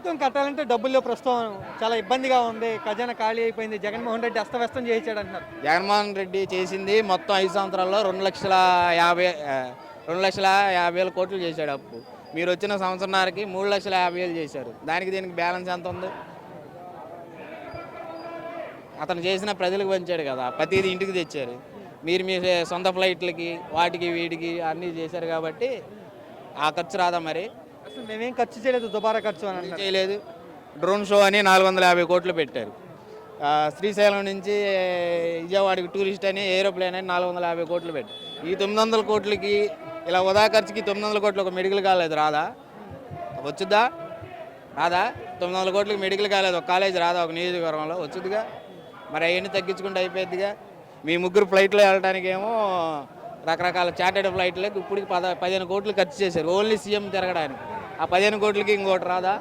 ప్రభుత్వం కట్టాలంటే డబ్బుల్లో ప్రస్తుతం చాలా ఇబ్బందిగా ఉంది. ఖజానా ఖాళీ అయిపోయింది. జగన్మోహన్ రెడ్డి అస్తవ్యస్తం చేయించాడు అంటున్నారు. జగన్మోహన్ రెడ్డి చేసింది మొత్తం 5 సంవత్సరాల్లో 2,50,000 కోట్లు చేశాడు అప్పు. మీరు వచ్చిన సంవత్సరంన్నరకి 3,50,000 చేశారు. దానికి దీనికి బ్యాలెన్స్ ఎంత ఉంది? అతను చేసిన ప్రజలకు పంచాడు కదా, ప్రతిదీ ఇంటికి తెచ్చారు. మీరు మీ సొంత ఫ్లైట్లకి వాటికి వీటికి అన్నీ చేశారు కాబట్టి ఆ ఖర్చు రాదా మరి? అసలు మేమేం ఖర్చు చేయలేదు, దుబారా ఖర్చు అని అంటారు. చేయలేదు. డ్రోన్ షో అని 450 కోట్లు పెట్టారు. శ్రీశైలం నుంచి విజయవాడకి టూరిస్ట్ అని ఏరోప్లేన్ అని 450 కోట్లు పెట్టారు. ఈ 900 కోట్లకి ఇలా వృధా ఖర్చుకి 900 కోట్లు ఒక మెడికల్ కాలేజ్ రాదా? వచ్చుద్దా? రాదా? 900 కోట్లకి మెడికల్ కాలేజ్ ఒక కాలేజ్ రాదా? ఒక నియోజకవర్గంలో వచ్చుద్దిగా. మరి అవన్నీ తగ్గించుకుంటే అయిపోద్దిగా. మీ ముగ్గురు ఫ్లైట్లో వెళ్ళడానికి ఏమో రకరకాల చార్టెడ్ ఫ్లైట్లకు ఇప్పటికి 15 కోట్లు ఖర్చు చేశారు ఓన్లీ సీఎం తిరగడానికి. ఆ 15 కోట్లకి ఇంకోటి రాదా?